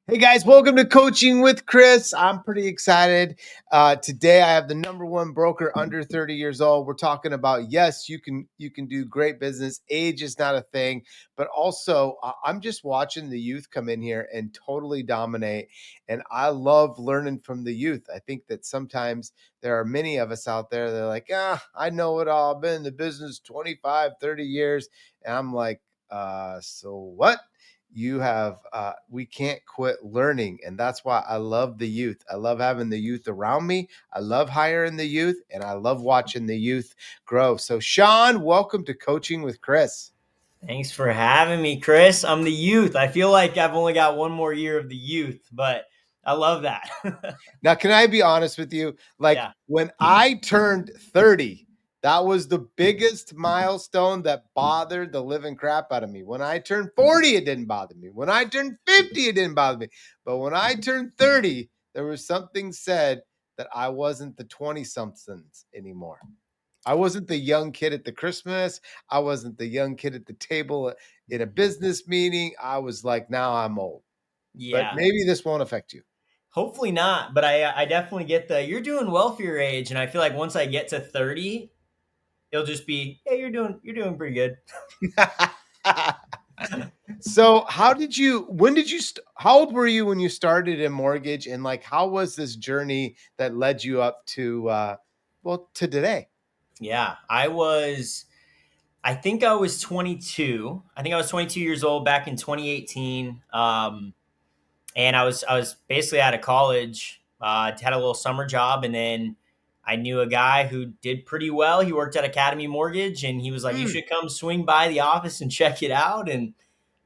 Hey guys, welcome to Coaching with Chris. I'm pretty excited. Today I have the number one broker under 30 years old. We're talking about, yes, you can do great business. Age is not a thing, but also I'm just watching the youth come in here and totally dominate. And I love learning from the youth. I think that sometimes there are many of us out there that are like, I know it all. I've been in the business 25, 30 years. And I'm like, so what? You have we can't quit learning, and that's why I love the youth. I love having the youth around me. I love hiring the youth, and I love watching the youth grow. So Shawn, welcome to Coaching with Chris. Thanks for having me, Chris. I'm the youth. I feel like I've only got one more year of the youth, but I love that. Now, can I be honest with you? Like Yeah. when I turned 30, that was the biggest milestone that bothered the living crap out of me. When I turned 40, it didn't bother me. When I turned 50, it didn't bother me. But when I turned 30, there was something said that I wasn't the 20 somethings anymore. I wasn't the young kid at the Christmas. I wasn't the young kid at the table in a business meeting. I was like, now I'm old. But Yeah. maybe this won't affect you. Hopefully not, but I definitely get you're doing well for your age, and I feel like once I get to 30, it'll just be, yeah, you're doing pretty good. So how old were you when you started in mortgage, and like how was this journey that led you up to to today? Yeah, I think I was 22. I think I was 22 years old back in 2018. And I was basically out of college. Had a little summer job, and then I knew a guy who did pretty well. He worked at Academy Mortgage, and he was like, "You Mm. should come swing by the office and check it out." And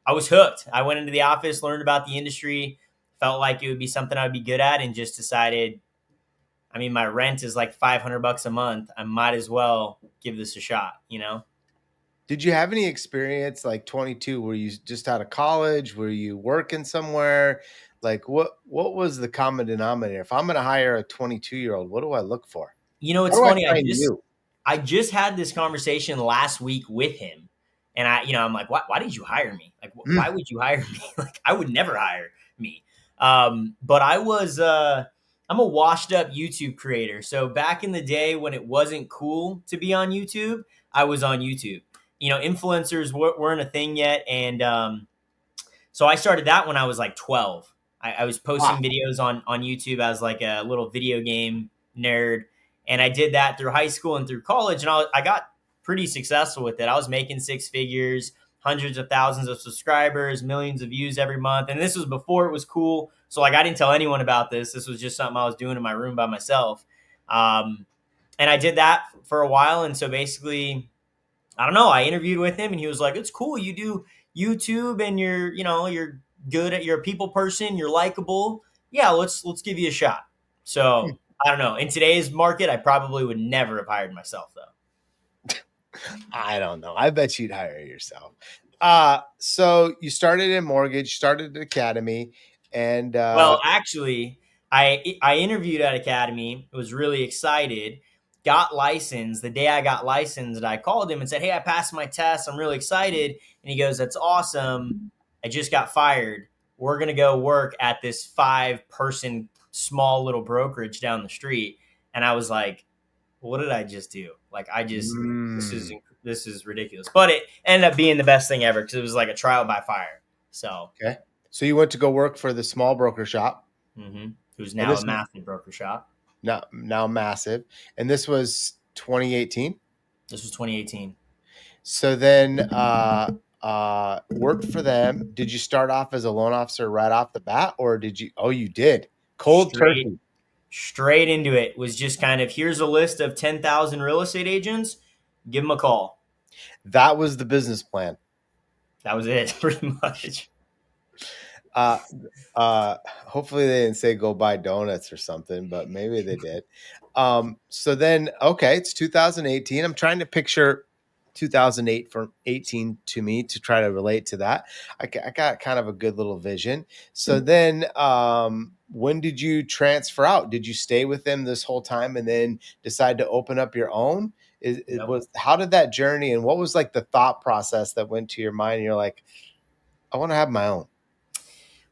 I was hooked. I went into the office, learned about the industry, felt like it would be something I'd be good at, and just decided. I mean, my rent is like $500 a month. I might as well give this a shot. Did you have any experience like 22? Were you just out of college? Were you working somewhere? Like what was the common denominator? If I'm going to hire a 22-year-old, what do I look for? How It's do I funny. I find just you? I just had this conversation last week with him, and I'm like, why did you hire me? Like, Mm. why would you hire me? Like, I would never hire me. But I'm a washed up YouTube creator. So back in the day when it wasn't cool to be on YouTube, I was on YouTube. Influencers weren't a thing yet, and so I started that when I was like 12. I was Wow. posting videos on YouTube as like a little video game nerd. And I did that through high school and through college. And I got pretty successful with it. I was making six figures, hundreds of thousands of subscribers, millions of views every month. And this was before it was cool. So like I didn't tell anyone about this. This was just something I was doing in my room by myself. Um, and I did that for a while. And so basically, I don't know. I interviewed with him, and he was like, "It's cool. You do YouTube, and you're good at you're a people person. You're likable. Yeah, let's give you a shot." So I don't know. In today's market, I probably would never have hired myself though. I don't know. I bet you'd hire yourself. So you started in mortgage, started at Academy, and Well, actually, I interviewed at Academy. Was really excited. Got licensed. The day I got licensed, I called him and said, "Hey, I passed my test. I'm really excited." And he goes, "That's awesome. I just got fired. We're gonna go work at this 5-person small little brokerage down the street." And I was like, "What did I just do? Like, I just mm, this is ridiculous." But it ended up being the best thing ever because it was like a trial by fire. So. okay. So you went to go work for the small broker shop, Who's and now a this is massive broker shop. now massive, and this was 2018. This was 2018. So then worked for them. Did you start off as a loan officer right off the bat, or did you? Oh, you did. Cold Straight turkey. straight into it. Was just kind of, here's a list of 10,000 real estate agents. Give them a call. That was the business plan. That was it, pretty much. Uh, Hopefully they didn't say go buy donuts or something, but maybe they did. So then, okay, it's 2018. I'm trying to picture 2008 from 18 to me to try to relate to that. I got kind of a good little vision. So then, when did you transfer out? Did you stay with them this whole time and then decide to open up your own? It Yep. was how did that journey and what was like the thought process that went to your mind? And you're like, I want to have my own.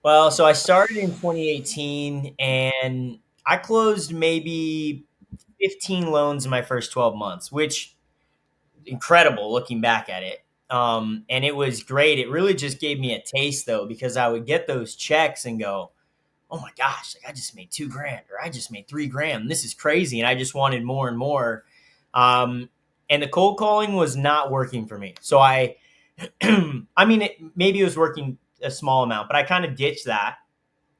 Well, so I started in 2018 and I closed maybe 15 loans in my first 12 months, which incredible looking back at it. And it was great. It really just gave me a taste though, because I would get those checks and go, oh my gosh, like I just made 2 grand or I just made 3 grand. This is crazy. And I just wanted more and more. Um, and the cold calling was not working for me. So I mean, maybe it was working a small amount, but I kind of ditched that.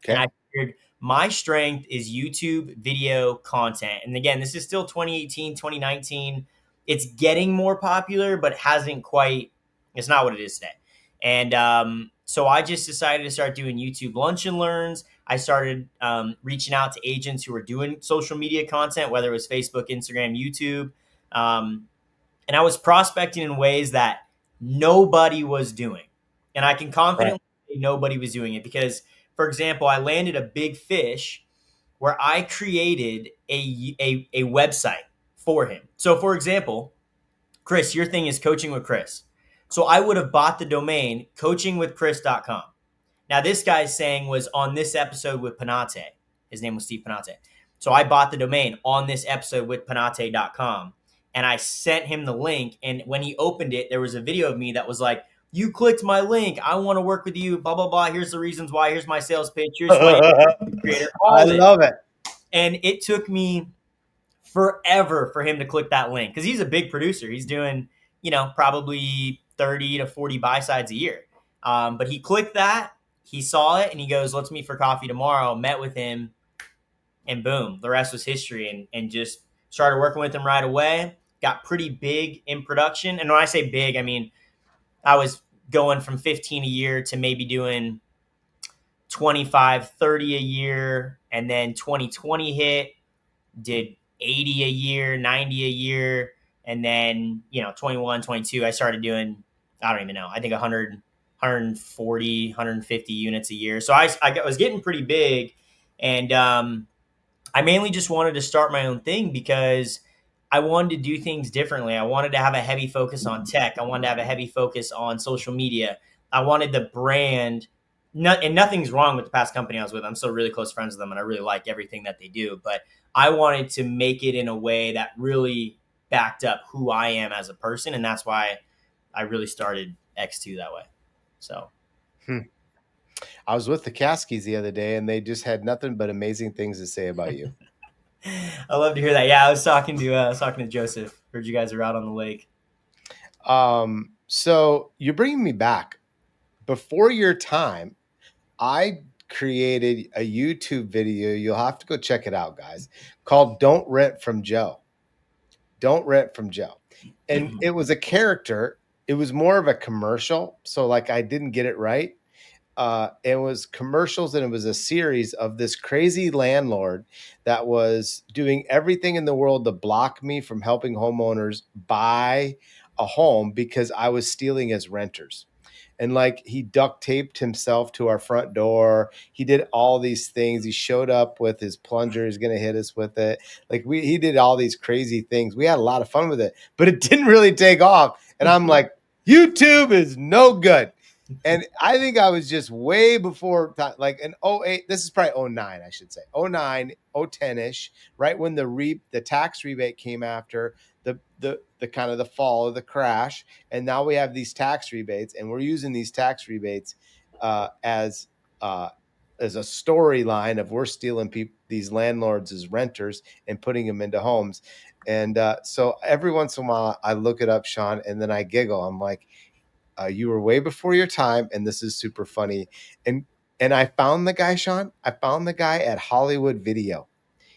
And Okay. I figured my strength is YouTube video content. And again, this is still 2018, 2019. It's getting more popular, but hasn't quite, it's not what it is today. And so I just decided to start doing YouTube lunch and learns. I started reaching out to agents who were doing social media content, whether it was Facebook, Instagram, YouTube. Um, and I was prospecting in ways that nobody was doing. And I can Right. confidently say nobody was doing it because, for example, I landed a big fish where I created a website for him. So, for example, Chris, your thing is coaching with Chris. So I would have bought the domain coachingwithchris.com. Now, this guy's saying was on this episode with Panate. His name was Steve Panate. So I bought the domain on this episode with Panate.com and I sent him the link. And when he opened it, there was a video of me that was like, you clicked my link. I want to work with you. Blah, blah, blah. Here's the reasons why. Here's my sales pitch. Here's my creator. I All this. love it. And it took me forever for him to click that link because he's a big producer. He's doing, probably 30 to 40 buy sides a year. But he clicked that, he saw it, and he goes, let's meet for coffee tomorrow. Met with him, and boom, the rest was history. And just started working with him right away. Got pretty big in production. And when I say big, I mean, I was going from 15 a year to maybe doing 25, 30 a year. And then 2020 hit, did 80 a year, 90 a year. And then, 21, 22, I started doing, I don't even know, I think 100, 140, 150 units a year. So I was getting pretty big. And I mainly just wanted to start my own thing because I wanted to do things differently. I wanted to have a heavy focus on tech. I wanted to have a heavy focus on social media. I wanted the brand, and nothing's wrong with the past company I was with. I'm still really close friends with them and I really like everything that they do. But I wanted to make it in a way that really backed up who I am as a person. And that's why I really started X2 that way. So Hmm. I was with the Caskies the other day, and they just had nothing but amazing things to say about you. I love to hear that. Yeah, I was talking to Joseph. Heard you guys are out on the lake. So you're bringing me back. Before your time, I created a YouTube video. You'll have to go check it out, guys, called Don't Rent from Joe. Don't Rent from Joe. And it was a character. It was more of a commercial. So, like, I didn't get it right. It was commercials, and it was a series of this crazy landlord that was doing everything in the world to block me from helping homeowners buy a home because I was stealing his renters. And like, he duct taped himself to our front door. He did all these things. He showed up with his plunger. He's going to hit us with it. Like, he did all these crazy things. We had a lot of fun with it, but it didn't really take off. And I'm like, YouTube is no good. And I think I was just way before time, like in '08. This is probably '09, I should say. '09, '10-ish, right when the tax rebate came after the kind of the fall of the crash. And now we have these tax rebates, and we're using these tax rebates as as a storyline of we're stealing these landlords as renters and putting them into homes. And so every once in a while I look it up, Shawn, and then I giggle. I'm like, you were way before your time, and this is super funny. And I found the guy, Shawn. I found the guy at Hollywood Video.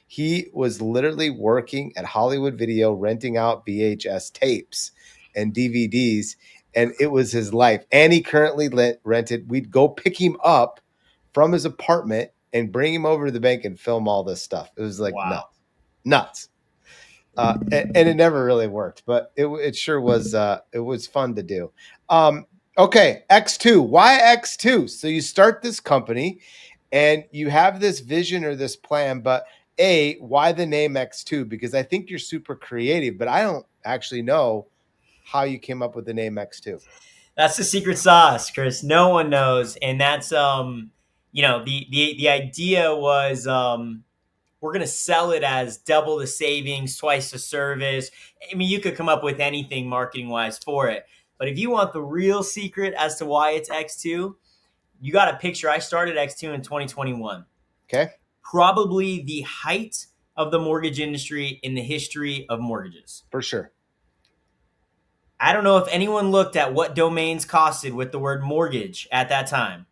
He was literally working at Hollywood Video, renting out VHS tapes and DVDs, and it was his life. And he currently rented. We'd go pick him up from his apartment and bring him over to the bank and film all this stuff. It was like Wow. nuts, nuts. And it never really worked, but it sure was. It was fun to do. Um, okay, X2. Why X2? So you start this company, and you have this vision or this plan, but why the name X2? Because I think you're super creative, but I don't actually know how you came up with the name X2. That's the secret sauce, Chris. No one knows, and that's the idea was, we're going to sell it as double the savings, twice the service. I mean, you could come up with anything marketing wise for it. But if you want the real secret as to why it's X2, you got a picture. I started X2 in 2021, Okay. probably the height of the mortgage industry in the history of mortgages. For sure. I don't know if anyone looked at what domains costed with the word mortgage at that time,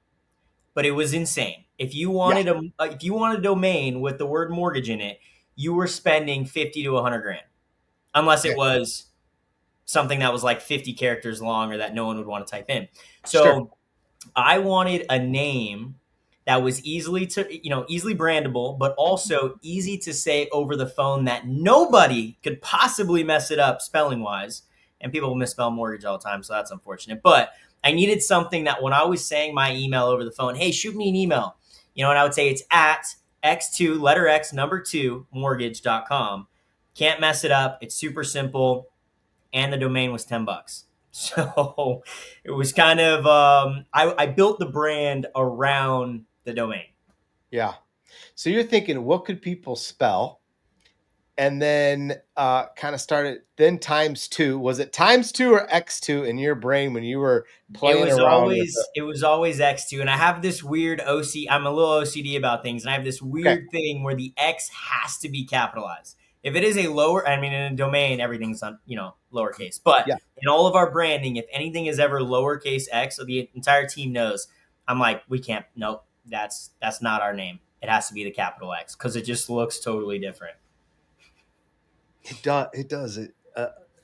but it was insane. Yeah. If you wanted a domain with the word mortgage in it, you were spending 50 to 100 grand, unless it Okay. was something that was like 50 characters long or that no one would want to type in. Sure. So I wanted a name that was easily brandable, but also easy to say over the phone that nobody could possibly mess it up spelling wise. And people misspell mortgage all the time, so that's unfortunate. But I needed something that when I was saying my email over the phone, hey, shoot me an email, and I would say it's at x2 letter x number 2 mortgage.com. Can't mess it up. It's super simple, and the domain was $10. So it was kind of, I built the brand around the domain. Yeah. So you're thinking, what could people spell? And then kind of started then times two. Was it times two or X2 in your brain when you were It playing was around with it? always it was always X2, and I have this weird OC. I'm a little OCD about things, and I have this Okay. weird thing where the X has to be capitalized. If it is a lower, I mean, in a domain, everything's on lowercase. But Yeah. in all of our branding, if anything is ever lowercase x, so the entire team knows, I'm like, we can't. Nope, that's not our name. It has to be the capital X because it just looks totally different. It does. It does.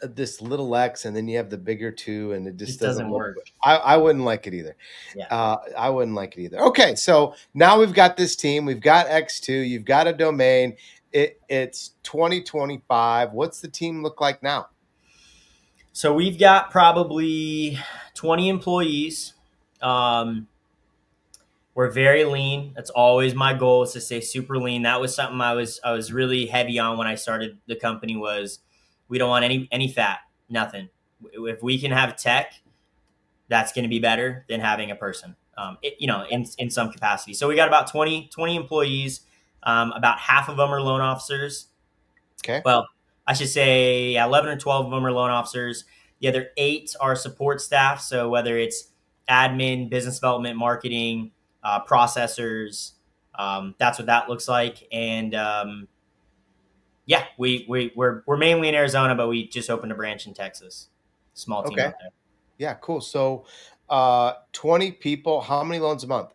This little X, and then you have the bigger two, and it just Just doesn't doesn't look. work. I wouldn't like it either. Yeah. I wouldn't like it either. Okay, so now we've got this team. We've got X2. You've got a domain. It's 2025. What's the team look like now? So we've got probably 20 employees. Um, we're very lean. That's always my goal, is to stay super lean. That was something I was really heavy on when I started the company. Was we don't want any fat, nothing. If we can have tech, that's going to be better than having a person. In some capacity. So we got about 20 employees. About half of them are loan officers. Okay. Well, I should say, yeah, 11 or 12 of them are loan officers. The other 8 are support staff. So whether it's admin, business development, marketing, processors, that's what that looks like. And yeah, we're mainly in Arizona, but we just opened a branch in Texas. Small team Okay. out there. Yeah. Cool. So, 20 people. How many loans a month?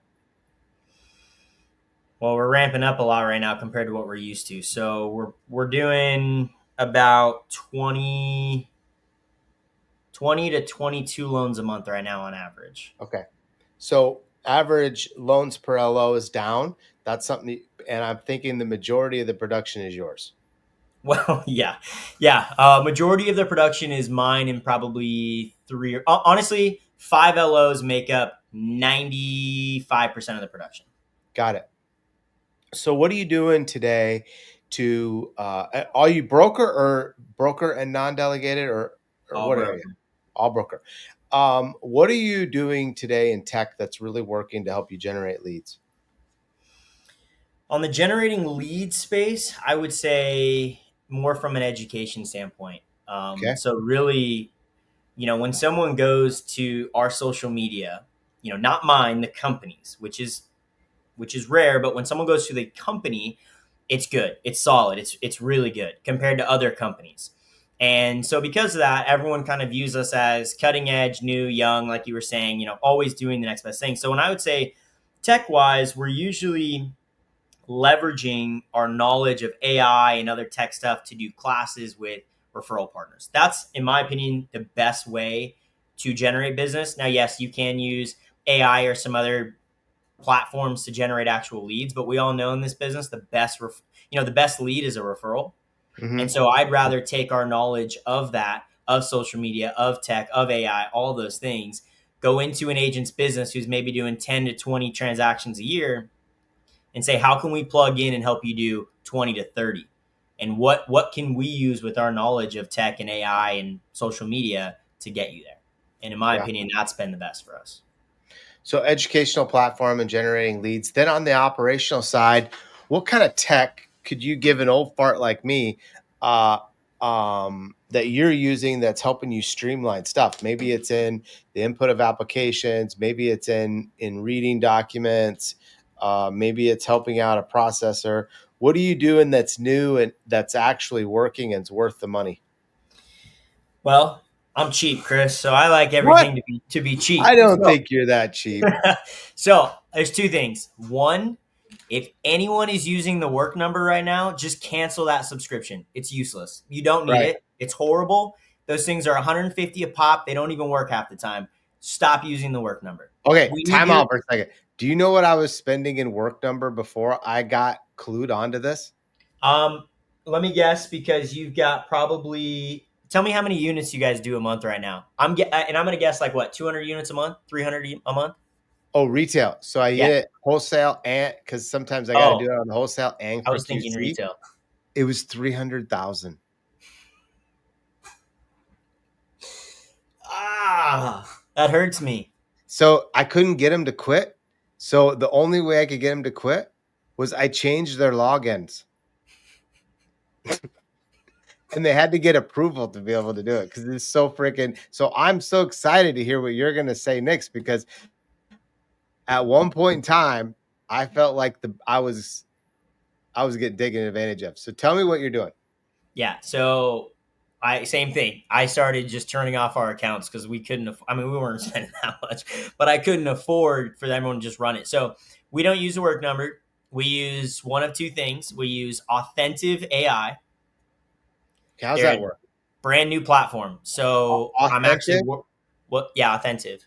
Well, we're ramping up a lot right now compared to what we're used to. So we're doing about 20 to 22 loans a month right now on average. Okay. So average loans per LO is down. That's something, and I'm thinking the majority of the production is yours. Well, yeah, yeah. Majority of the production is mine, and probably three. Honestly, 5 LOs make up 95% of the production. Got it. So what are you doing today to are you broker and non-delegated or All what are you? broken. All broker. What are you doing today in tech that's really working to help you generate leads? On the generating lead space, I would say more from an education standpoint. Okay. So really, when someone goes to our social media, not mine, the company's, which is rare, but when someone goes to the company, it's good, it's solid, it's really good compared to other companies. And so because of that, everyone kind of views us as cutting edge, new, young, like you were saying, always doing the next best thing. So when I would say tech wise, we're usually leveraging our knowledge of AI and other tech stuff to do classes with referral partners. That's, in my opinion, the best way to generate business. Now, yes, you can use AI or some other platforms to generate actual leads, but we all know in this business the best lead is a referral. And Mm-hmm. so I'd rather take our knowledge of that, of social media, of tech, of AI, all those things, go into an agent's business who's maybe doing 10 to 20 transactions a year, and say, how can we plug in and help you do 20 to 30? And what can we use with our knowledge of tech and AI and social media to get you there? And in my Yeah. opinion, that's been the best for us. So educational platform and generating leads. Then on the operational side, what kind of tech could you give an old fart like me uh, that you're using that's helping you streamline stuff? Maybe it's in the input of applications. Maybe it's in reading documents. Maybe it's helping out a processor. What are you doing that's new and that's actually working and is worth the money? Well, I'm cheap, Chris, so I like What? everything to be cheap. I don't think you're that cheap. So there's two things. One, if anyone is using the work number right now, just cancel that subscription. It's useless. You don't need Right. it. It's horrible. Those things are 150 a pop. They don't even work half the time. Stop using the work number. Okay, We need time you. out for a second. Do you know what I was spending in work number before I got clued onto this? Um, Let me guess because you've got probably. Tell me how many units you guys do a month right now. And I'm gonna guess like what 200 units a month, 300 a month. Oh, retail. So I Yeah. get it wholesale and because sometimes I got to do Oh, it on the wholesale and I for was thinking QC. retail. It was 300,000. That hurts me. So I couldn't get him to quit. So the only way I could get him to quit was I changed their logins and they had to get approval to be able to do it because it's so freaking. So I'm so excited to hear what you're going to say next because at one point in time, I felt like I was getting taken advantage of. So tell me what you're doing. Yeah. So I same thing. I started just turning off our accounts because we couldn't. I mean, we weren't spending that much, but I couldn't afford for everyone to just run it. So we don't use a work number. We use one of two things. We use Authentive AI. Okay, how's They're that a work? brand new platform. So I'm actually Authentic what? Yeah, Authentive.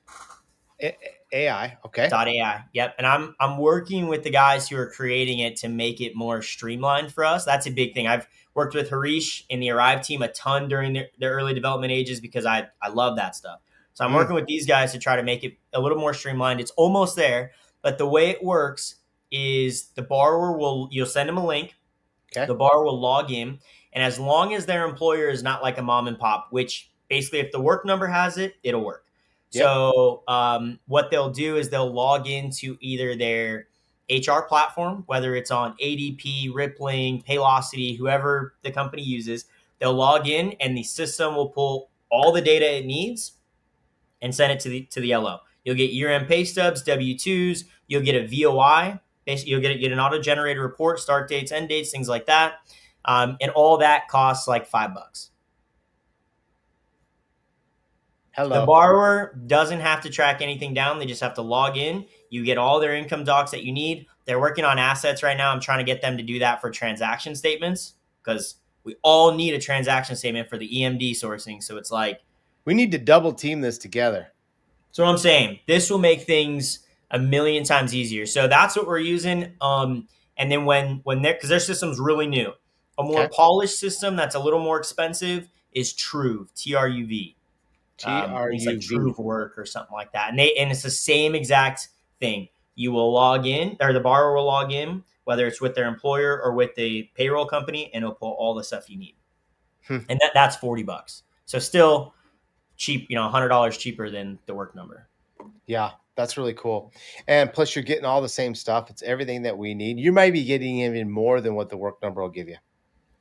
AI. Okay. Dot AI. Yep. And I'm working with the guys who are creating it to make it more streamlined for us. That's a big thing. I've worked with Harish in the Arrive team a ton during their early development ages because I love that stuff. So I'm Mm, working with these guys to try to make it a little more streamlined. It's almost there, but the way it works is the borrower will you'll send them a link, okay. the bar will log in, and as long as their employer is not like a mom and pop, which basically if the work number has it, it'll work. Yep. So what they'll do is they'll log into either their HR platform, whether it's on ADP, Rippling, Paylocity, whoever the company uses. They'll log in, and the system will pull all the data it needs and send it to the LO. You'll get year-end pay stubs, W-2s. You'll get a VOI. Basically, you'll get an auto-generated report, start dates, end dates, things like that, and all that costs like $5. The Hello. borrower doesn't have to track anything down. They just have to log in. You get all their income docs that you need. They're working on assets right now. I'm trying to get them to do that for transaction statements because we all need a transaction statement for the EMD sourcing. So it's like We need to double team this together. So what I'm saying, this will make things a million times easier. So that's what we're using. And then when they're because their system's really new, a more Okay. polished system that's a little more expensive is Truve, TRUV. I think it's like TRUV. Truve Work or something like that. And it's the same exact thing. You will log in, or the borrower will log in, whether it's with their employer or with the payroll company, and it'll pull all the stuff you need. Hmm. And that's $40. So still cheap, $100 cheaper than the work number. Yeah, that's really cool. And plus, you're getting all the same stuff. It's everything that we need. You might be getting even more than what the work number will give you.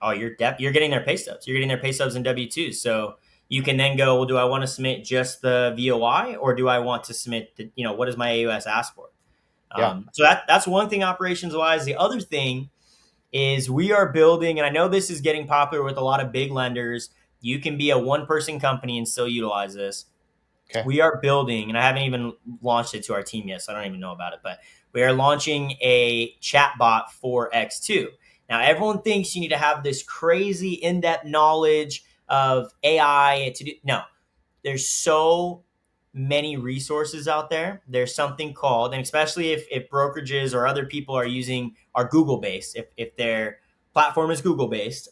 Oh, you're getting their pay stubs. You're getting their pay stubs and W-2s. So you can then go, well, do I want to submit just the VOI or do I want to submit what does my AUS ask for? Yeah. So that's one thing operations wise. The other thing is we are building, and I know this is getting popular with a lot of big lenders. You can be a one person company and still utilize this. Okay. We are building, and I haven't even launched it to our team yet, so I don't even know about it, but we are launching a chat bot for X2. Now, everyone thinks you need to have this crazy in-depth knowledge of AI to do. No, there's so many resources out there. There's something called, and especially if brokerages or other people are Google based, if their platform is Google based,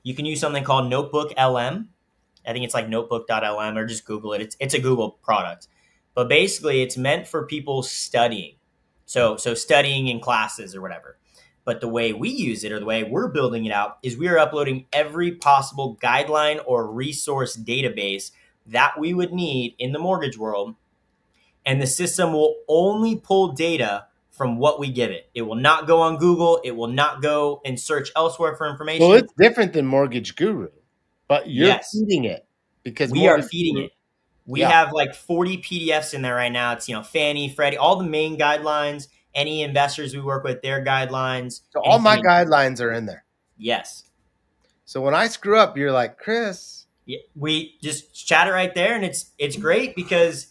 you can use something called Notebook LM. I think it's like notebook.lm or just Google it. It's a Google product. But basically it's meant for people studying. So studying in classes or whatever. But the way we use it or the way we're building it out is we are uploading every possible guideline or resource database that we would need in the mortgage world and the system will only pull data from what we give it. It will not go on Google. It will not go and search elsewhere for Well, information. it's different than Mortgage Guru, but you're Yes, feeding it because we are Mortgage feeding Guru, it. We yeah. have like 40 PDFs in there right now. It's, Fannie, Freddie, all the main guidelines, any investors we work with, their guidelines, So all anything my in there. guidelines are in there. Yes. So when I screw up, you're like, Chris. Yeah, we just chat it right there, and it's great because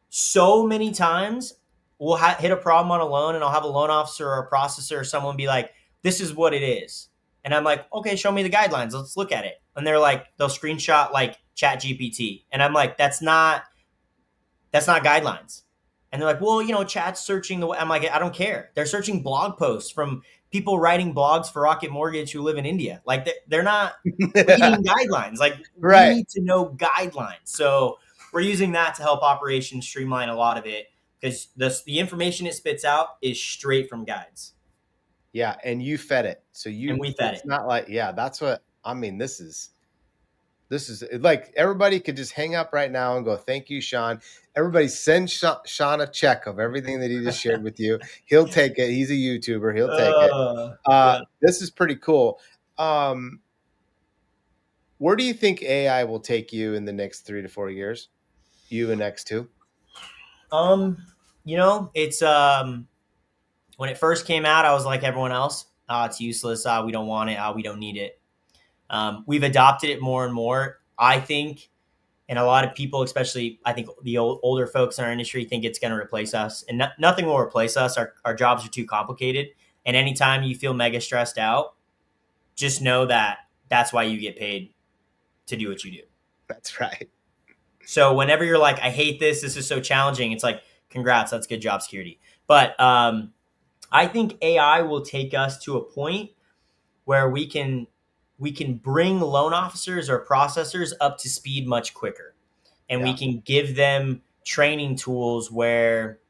so many times we'll hit a problem on a loan, and I'll have a loan officer or a processor or someone be like, "This is what it is," and I'm like, "Okay, show me the guidelines. Let's look at it." And they're like, they'll screenshot like Chat GPT, and I'm like, that's not guidelines. And they're like, well, chat's searching the way. I'm like, I don't care. They're searching blog posts from people writing blogs for Rocket Mortgage who live in India. Like, they're not reading guidelines. Like, we Right. need to know guidelines. So we're using that to help operations streamline a lot of it because the information it spits out is straight from guides. Yeah. And you fed it. So And we fed it's it. not like, yeah, that's what I mean. This is like everybody could just hang up right now and go, thank you, Shawn. Everybody send Shawn a check of everything that he just shared with you. He'll take it. He's a YouTuber. He'll take it. Yeah. This is pretty cool. Um, where do you think AI will take you in the next 3 to 4 years? You and X2? Um, it's when it first came out, I was like everyone else. It's useless. We don't want it. We don't need it. We've adopted it more and more. I think, and a lot of people, especially I think the older folks in our industry, think it's going to replace us, and nothing will replace us. Our jobs are too complicated. And anytime you feel mega stressed out, just know that that's why you get paid to do what you do. That's right. So whenever you're like, I hate this. This is so challenging. It's like, congrats, that's good job security. But I think AI will take us to a point where we can bring loan officers or processors up to speed much quicker, and we Yeah. can give them training tools where,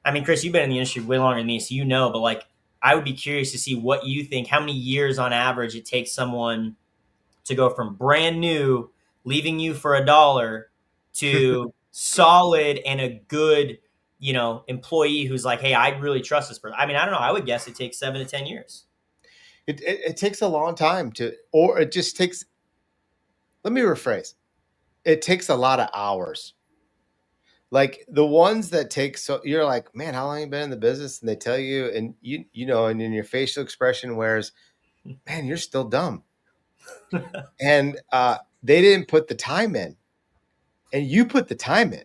I mean, Chris, you've been in the industry way longer than me, so but like, I would be curious to see what you think, how many years on average it takes someone to go from brand new, leaving you for $1 to solid and a good, employee who's like, hey, I really trust this person. I mean, I don't know. I would guess it takes 7 to 10 years. It takes a long time or it just takes, let me rephrase. It takes a lot of hours. Like the ones that take, so you're like, man, how long have you been in the business? And they tell you, and and in your facial expression wears, man, you're still dumb. And they didn't put the time in, and you put the time in.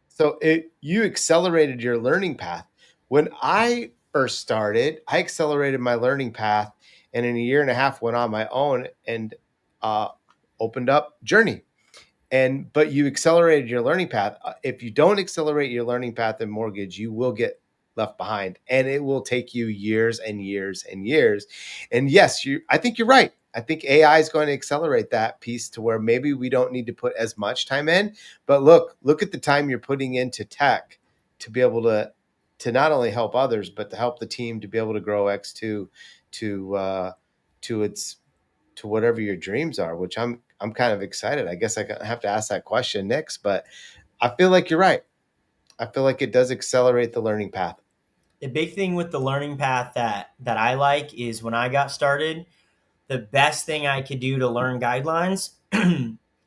So you accelerated your learning path. When I first started, I accelerated my learning path, and in a year and a half went on my own and uh, opened up Journey. But you accelerated your learning path. If you don't accelerate your learning path in mortgage, you will get left behind, and it will take you years and years and years. And yes, I think you're right. I think AI is going to accelerate that piece to where maybe we don't need to put as much time in. But look at the time you're putting into tech to be able to not only help others, but to help the team to be able to grow X2 to its to whatever your dreams are, which I'm kind of excited. I guess I have to ask that question next, but I feel like you're right. I feel like it does accelerate the learning path. The big thing with the learning path that I like is when I got started, the best thing I could do to learn guidelines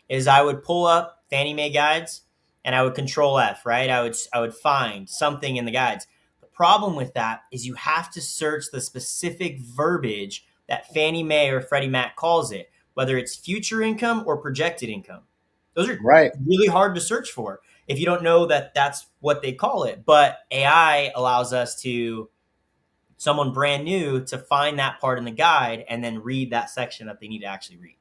is I would pull up Fannie Mae guides and I would control F, right? I would find something in the guides. The problem with that is you have to search the specific verbiage that Fannie Mae or Freddie Mac calls it, whether it's future income or projected income. Those are Right. really hard to search for if you don't know that that's what they call it. But AI allows us to, someone brand new, to find that part in the guide and then read that section that they need to actually read.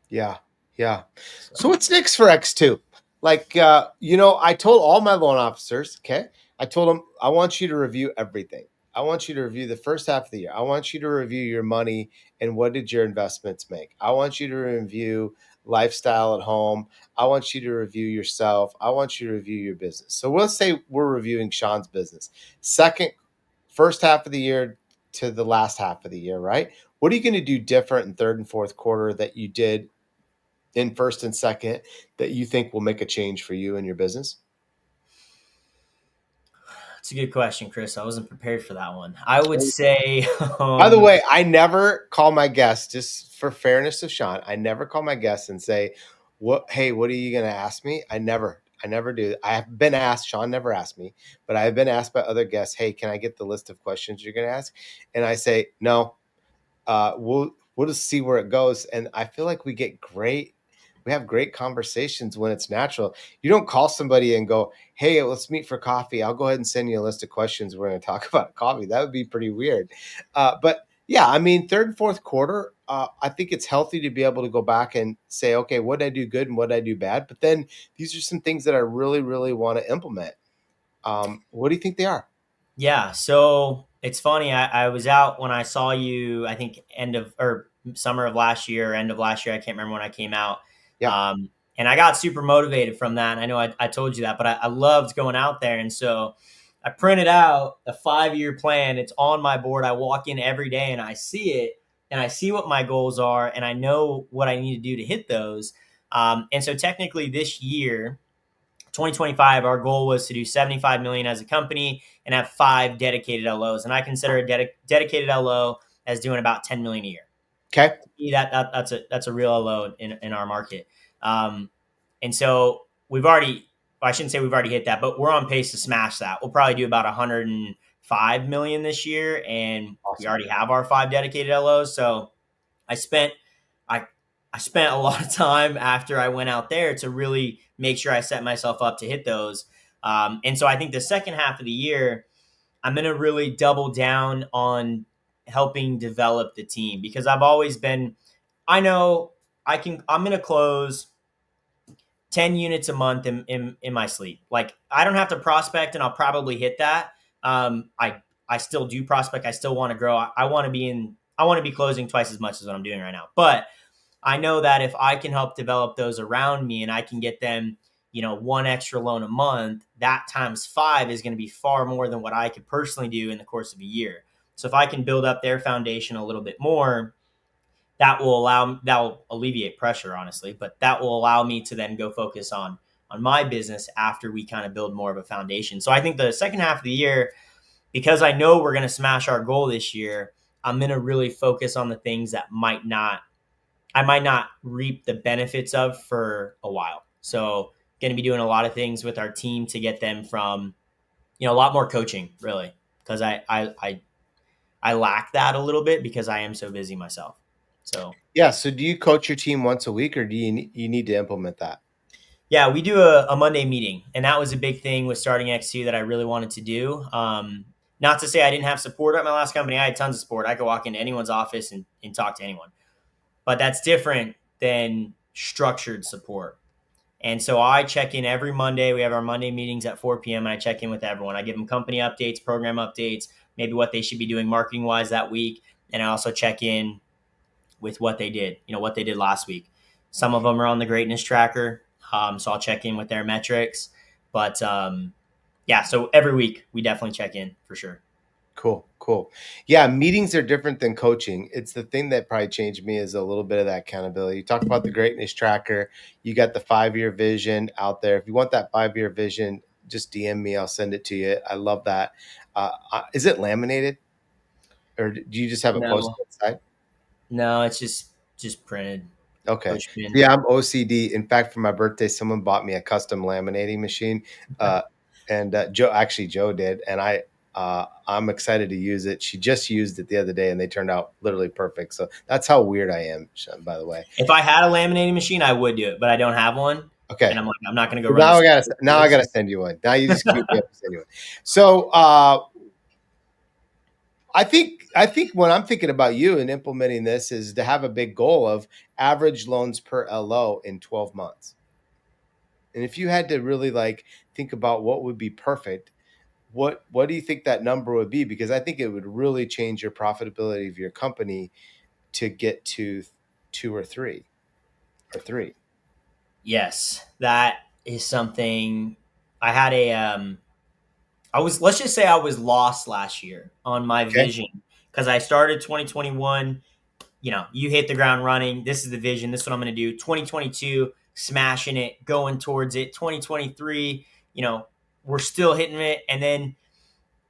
Yeah. Yeah. So So what's next for X2? Like, I told all my loan officers, okay, I told them, I want you to review everything. I want you to review the first half of the year. I want you to review your money and what did your investments make. I want you to review lifestyle at home. I want you to review yourself. I want you to review your business. So let's say we're reviewing Shawn's business. First half of the year to the last half of the year, right? What are you going to do different in third and fourth quarter that you did in first and second that you think will make a change for you and your business? It's a good question, Chris. I wasn't prepared for that one. I would say, By the um, way, I never call my guests, just for fairness of Shawn, I never call my guests and say, "What? Hey, what are you going to ask me?" I never do. I have been asked. Shawn never asked me, but I've been asked by other guests, "Hey, can I get the list of questions you're going to ask?" And I say, "No, we'll just see where it goes." And I feel like we have great conversations when it's natural. You don't call somebody and go, "Hey, let's meet for coffee. I'll go ahead and send you a list of questions. We're going to talk about coffee." That would be pretty weird. But yeah, I mean, third and fourth quarter, I think it's healthy to be able to go back and say, okay, what did I do good and what did I do bad? But then these are some things that I really, really want to implement. What do you think they are? yeah. So it's funny. I was out when I saw you. I think end of or summer of last year, end of last year. I can't remember when I came out. Yeah. Um, and I got super motivated from that. And I know I told you that, but I loved going out there. And so I printed out a 5-year plan. It's on my board. I walk in every day and I see it, and I see what my goals are, and I know what I need to do to hit those. And so technically this year, 2025, our goal was to do 75 million as a company and have 5 dedicated LOs. And I consider a dedicated LO as doing about 10 million a year. Okay. That's a real LO in our market. Um, and so we've already, well, I shouldn't say we've already hit that, but we're on pace to smash that. We'll probably do about 105 million this year, and we Awesome. already have our 5 dedicated LOs. So I spent I I spent a lot of time after I went out there to really make sure I set myself up to hit those. And so I think the second half of the year, I'm going to really double down on helping develop the team, because I've always been, I know I'm going to close 10 units a month in my sleep. Like, I don't have to prospect, and I'll probably hit that. I still do prospect. I still want to grow. I want to I want to be closing twice as much as what I'm doing right now. But I know that if I can help develop those around me and I can get them, one extra loan a month, that times 5 is going to be far more than what I could personally do in the course of a year. So if I can build up their foundation a little bit more, that will alleviate pressure, honestly, but that will allow me to then go focus on my business after we kind of build more of a foundation. So I think the second half of the year, because I know we're going to smash our goal this year, I'm going to really focus on the things that I might not reap the benefits of for a while. So going to be doing a lot of things with our team to get them from, a lot more coaching, really, because I lack that a little bit because I am so busy myself. So Yeah. So do you coach your team once a week, or do you need to implement that? yeah, we do a Monday meeting, and that was a big thing with starting X2 that I really wanted to do. Not to say I didn't have support at my last company. I had tons of support. I could walk into anyone's office and talk to anyone, but that's different than structured support. And so I check in every Monday. We have our Monday meetings at 4 p.m. and I check in with everyone. I give them company updates, program updates, maybe what they should be doing marketing wise that week. And I also check in with what they did, what they did last week. Some of them are on the greatness tracker. So I'll check in with their metrics. But yeah, so every week we definitely check in for sure. Cool, cool. Yeah, meetings are different than coaching. It's the thing that probably changed me is a little bit of that accountability. You talk about the greatness tracker. You got the 5-year vision out there. If you want that 5-year vision, just DM me. I'll send it to you. I love that. Is it laminated, or do you just have it posted No, outside? no, it's just printed, Okay. push pin. Yeah, I'm OCD. In fact, for my birthday, someone bought me a custom laminating machine. Uh, and Joe did, and I'm excited to use it. She just used it the other day, and they turned out literally perfect. So that's how weird I am, Sean, by the way. If I had a laminating machine, I would do it, but I don't have one. Okay. And I'm like, I'm not going to go run Now I this. gotta send you one. Now you just keep me up to send you one. So I think when I'm thinking about you and implementing this is to have a big goal of average loans per LO in 12 months. And if you had to really like think about what would be perfect, what do you think that number would be? Because I think it would really change your profitability of your company to get to 2 or 3 or 3. Yes, that is something I had I was, let's just say I was lost last year on my Okay. vision, because I started 2021, you hit the ground running. This is the vision. This is what I'm going to do. 2022, smashing it, going towards it. 2023, we're still hitting it. And then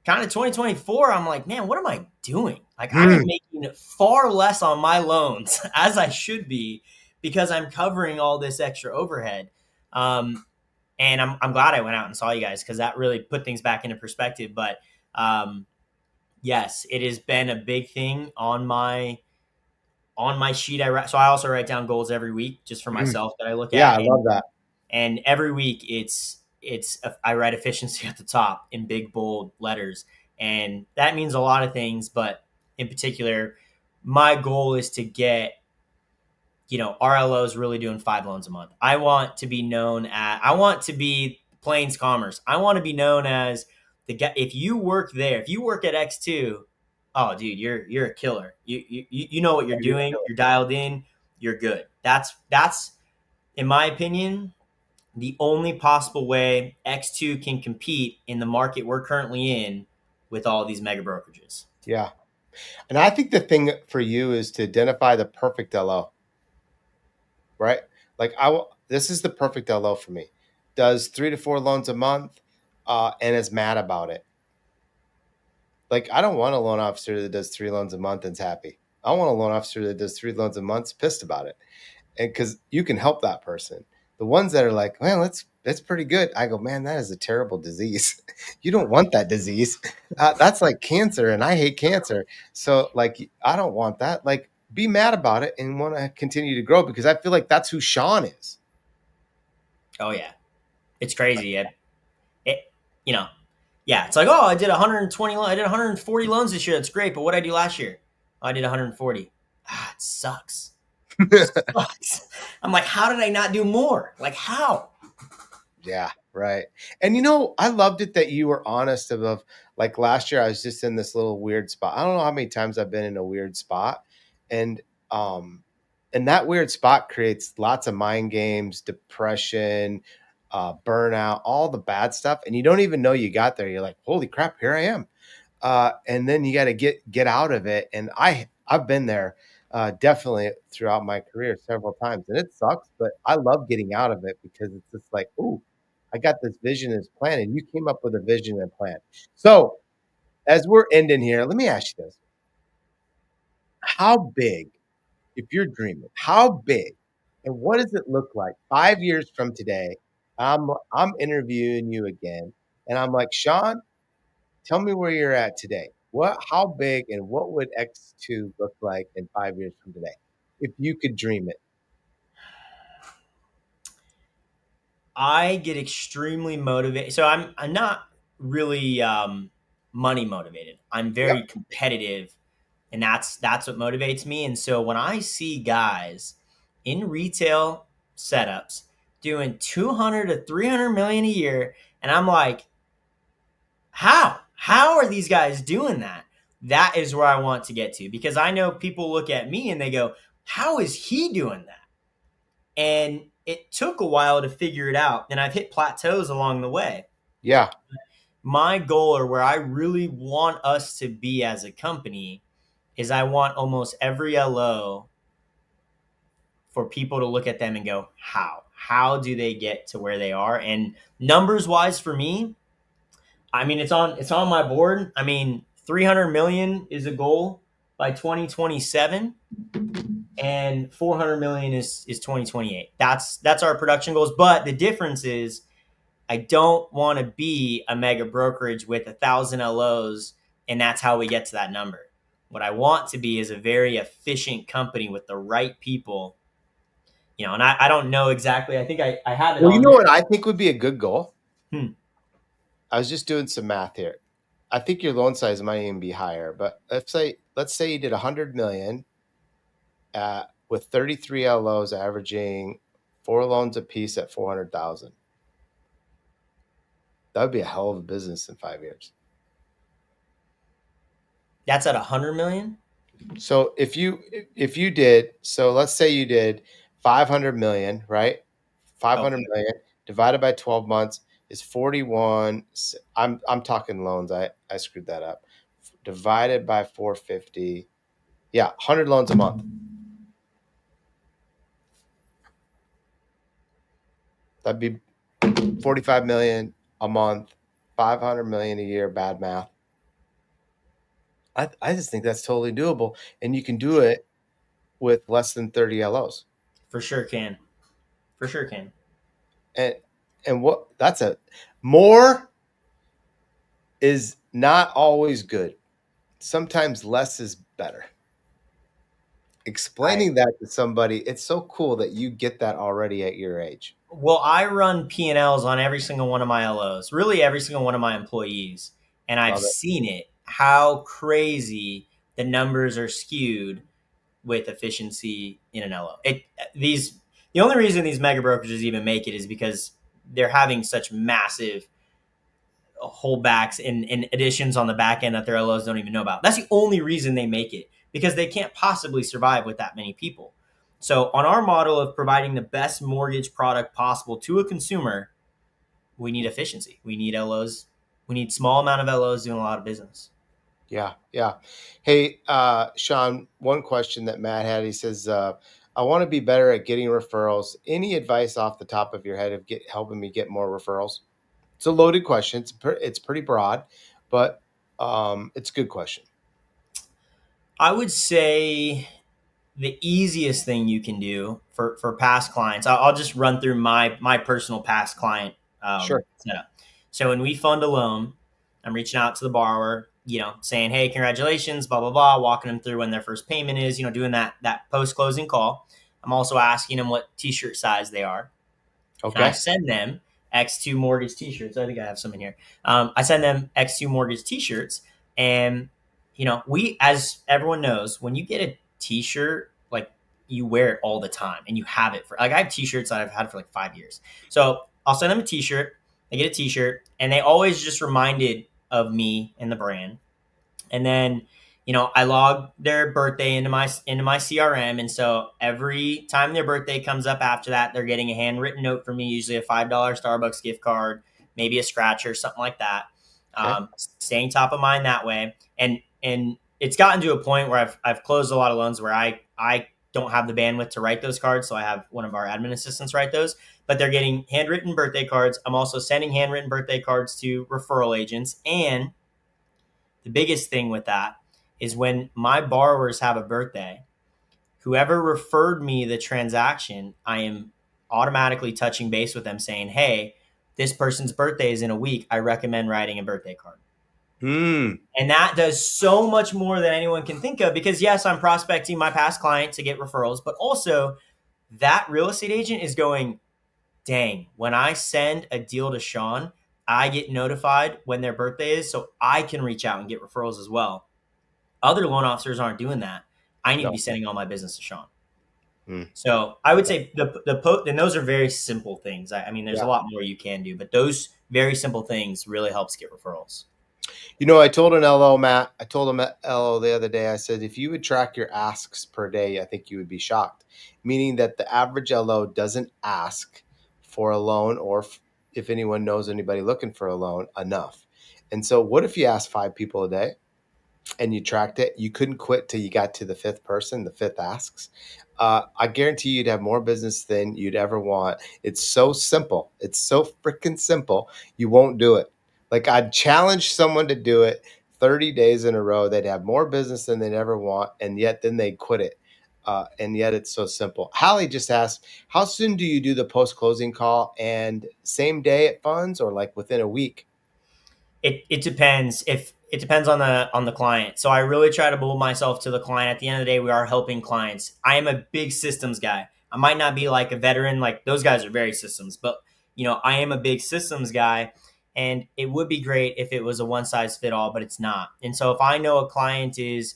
kind of 2024, I'm like, man, what am I doing? Like, I am Hmm. making far less on my loans as I should be because I'm covering all this extra overhead. Um, and I'm glad I went out and saw you guys because that really put things back into perspective. But um, yes, it has been a big thing on my sheet. So I also write down goals every week just for Hmm. myself that I look Yeah, at, I love that. and every week I write efficiency at the top in big bold letters, and that means a lot of things. But in particular, my goal is to get RLOs really doing 5 loans a month. I want to be Plains Commerce. I want to be known as the guy. If you work there, if you work at X2, oh dude, you're a killer. You know what you're doing. You're dialed in. You're good. That's in my opinion the only possible way X2 can compete in the market we're currently in with all these mega brokerages. Yeah. And I think the thing for you is to identify the perfect LO, right? Like this is the perfect LO for me. Does 3 to 4 loans a month, and is mad about it. Like I don't want a loan officer that does 3 loans a month and's happy. I want a loan officer that does 3 loans a month, pissed about it, and because you can help that person. The ones that are like, well, that's pretty good. I go, man, that is a terrible disease. You don't want that disease. That's like cancer, and I hate cancer. So like, I don't want that. Like, be mad about it and want to continue to grow because I feel like that's who Shawn is. Oh yeah, it's crazy. It you know yeah, it's like, oh, I did 120, I did 140 loans this year. That's great. But what did I do last year? Oh, I did 140. Ah, it sucks. It sucks. I'm like, how did I not do more? Like, how? Yeah, right. And I loved it that you were honest about like last year I was just in this little weird spot. I don't know how many times I've been in a weird spot. And and that weird spot creates lots of mind games, depression, burnout, all the bad stuff. And you don't even know you got there. You're like, holy crap, here I am. And then you got to get out of it. And I've been there definitely throughout my career several times, and it sucks. But I love getting out of it because it's just like, ooh, I got this vision and this plan, and you came up with a vision and plan. So as we're ending here, let me ask you this: how big, if you're dreaming, how big, and what does it look like 5 years from today? I'm interviewing you again, and I'm like, Shawn, tell me where you're at today. How big and what would X2 look like in 5 years from today? If you could dream it. I get extremely motivated. So I'm not really money motivated. I'm Yep. very competitive, and that's what motivates me. And so when I see guys in retail setups doing 200 to 300 million a year, and I'm like, how are these guys doing that? That is where I want to get to, because I know people look at me and they go, how is he doing that? And it took a while to figure it out, and I've hit plateaus along the way. Yeah. My goal, or where I really want us to be as a company, is I want almost every LO for people to look at them and go, how do they get to where they are? And numbers wise, for me, I mean, it's on my board. I mean, 300 million is a goal by 2027, and 400 million is 2028. That's our production goals. But the difference is, I don't want to be a mega brokerage with 1,000 LOs, and that's how we get to that number. What I want to be is a very efficient company with the right people. And I don't know exactly. I think I have it Well, you on know what there. I think would be a good goal? Hmm. I was just doing some math here. I think your loan size might even be higher, but let's say you did 100 million with 33 LOs averaging 4 loans a piece at 400,000. That would be a hell of a business in 5 years. That's at 100 million. So if you did, so let's say you did 500 million, right? 500 Okay. million divided by 12 months is 41. I'm talking loans. I screwed that up. Divided by 450. Yeah, 100 loans a month. That'd be 45 million a month, 500 million a year. Bad math. I just think that's totally doable, and you can do it with less than 30 LOs. For sure can. For sure can. And what that's a more is not always good. Sometimes less is better. I Explaining that to somebody, it's so cool that you get that already at your age. Well, I run P&Ls on every single one of my LOs, really every single one of my employees, and I've Love it. seen it how crazy the numbers are skewed with efficiency in an LO. The only reason these mega brokerages even make it is because they're having such massive holdbacks and additions on the back end that their LOs don't even know about. That's the only reason they make it, because they can't possibly survive with that many people. So on our model of providing the best mortgage product possible to a consumer, we need efficiency. We need LOs. We need small amount of LOs doing a lot of business. Yeah, yeah. Hey, Shawn, one question that Matt had, he says, I want to be better at getting referrals. Any advice off the top of your head of helping me get more referrals? It's a loaded question. It's pretty broad, but it's a good question. I would say the easiest thing you can do for past clients, I'll just run through my personal past client Sure. setup. So when we fund a loan, I'm reaching out to the borrower, saying, "Hey, congratulations, blah blah blah," walking them through when their first payment is, doing that post closing call. I'm also asking them what t-shirt size they are, and I Okay. send them X2 Mortgage T-shirts. I think I have some in here. I send them X2 Mortgage T-shirts, and we, as everyone knows, when you get a T-shirt, like, you wear it all the time, and you have it for, like, I have T-shirts that I've had for like 5 years. So I'll send them a T-shirt. They get a T-shirt, and they always just reminded of me and the brand. And then I log their birthday into my CRM, and so every time their birthday comes up after that, they're getting a handwritten note from me, usually a $5 Starbucks gift card, maybe a scratcher, something like that. Okay. Staying top of mind that way. And it's gotten to a point where I've closed a lot of loans where I don't have the bandwidth to write those cards, so I have one of our admin assistants write those. But they're getting handwritten birthday cards. I'm also sending handwritten birthday cards to referral agents. And the biggest thing with that is when my borrowers have a birthday, whoever referred me the transaction, I am automatically touching base with them saying, "Hey, this person's birthday is in a week. I recommend writing a birthday card." Hmm. And that does so much more than anyone can think of, because yes, I'm prospecting my past client to get referrals, but also that real estate agent is going, "Dang, when I send a deal to Shawn, I get notified when their birthday is so I can reach out and get referrals as well. Other loan officers aren't doing that. I need to be No. sending all my business to Shawn." Hmm. So I would say and those are very simple things. I mean, there's a Yeah. lot more you can do, but those very simple things really helps get referrals. I told an LO, Matt, I told him at LO the other day, I said, if you would track your asks per day, I think you would be shocked. Meaning that the average LO doesn't ask for a loan, or if anyone knows anybody looking for a loan, enough. And so, what if you ask 5 people a day and you tracked it? You couldn't quit till you got to the fifth person, the fifth asks. I guarantee you'd have more business than you'd ever want. It's so simple. It's so freaking simple. You won't do it. Like, I'd challenge someone to do it 30 days in a row. They'd have more business than they'd ever want, and yet then they'd quit it. And yet it's so simple. Hallie just asked, how soon do you do the post closing call? And same day at funds, or like within a week? It depends. If it depends on the client. So I really try to mold myself to the client. At the end of the day, we are helping clients. I am a big systems guy. I might not be like a veteran, like those guys are very systems, but I am a big systems guy, and it would be great if it was a one size fit all, but it's not. And so if I know a client is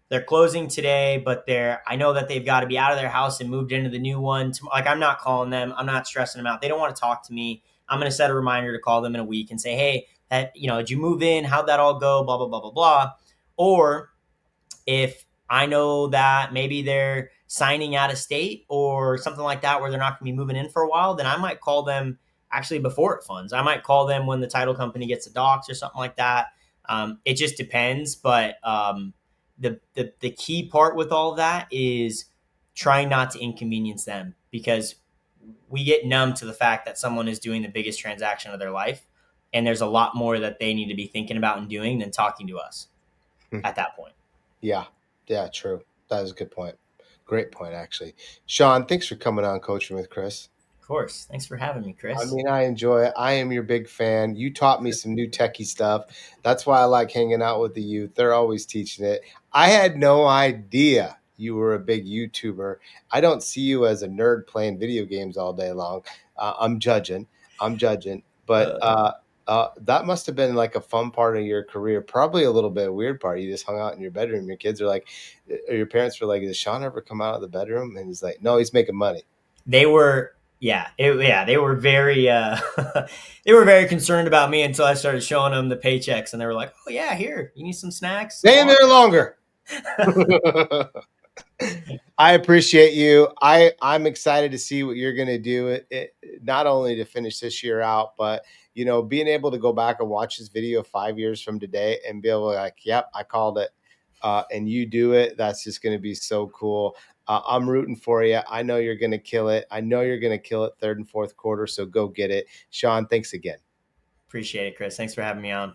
they're closing today, but I know that they've got to be out of their house and moved into the new one. Like, I'm not calling them. I'm not stressing them out. They don't want to talk to me. I'm going to set a reminder to call them in a week and say, "Hey, did you move in? How'd that all go? Blah, blah, blah, blah, blah." Or if I know that maybe they're signing out of state or something like that, where they're not going to be moving in for a while, then I might call them actually before it funds. I might call them when the title company gets the docs or something like that. It just depends. But the key part with all of that is trying not to inconvenience them, because we get numb to the fact that someone is doing the biggest transaction of their life. And there's a lot more that they need to be thinking about and doing than talking to us. at that point. Yeah. Yeah, true. That is a good point. Great point, actually. Shawn, thanks for coming on Coaching with Chris. Of course. Thanks for having me, I Chris. mean, I enjoy it. I am your big fan. You taught me some new techie stuff. That's why I like hanging out with the youth. They're always teaching it. I had no idea you were a big YouTuber. I don't see you as a nerd playing video games all day long. I'm judging. I'm judging. But Uh, that must have been like a fun part of your career. Probably a little bit weird part. You just hung out in your bedroom. Your kids are like, or your parents were like, "Does Shawn ever come out of the bedroom?" And he's like, "No, he's making money." they were, they were very, they were very concerned about me until I started showing them the paychecks, and they were like, "Oh yeah, here, you need some snacks, some Stay in water." there longer. I appreciate you. I'm excited to see what you're going to do. Not only to finish this year out, but being able to go back and watch this video 5 years from today and be able to like, yep, I called it, and you do it. That's just going to be so cool. I'm rooting for you. I know you're going to kill it. I know you're going to kill it third and fourth quarter. So go get it, Shawn. Thanks again. Appreciate it, Chris. Thanks for having me on.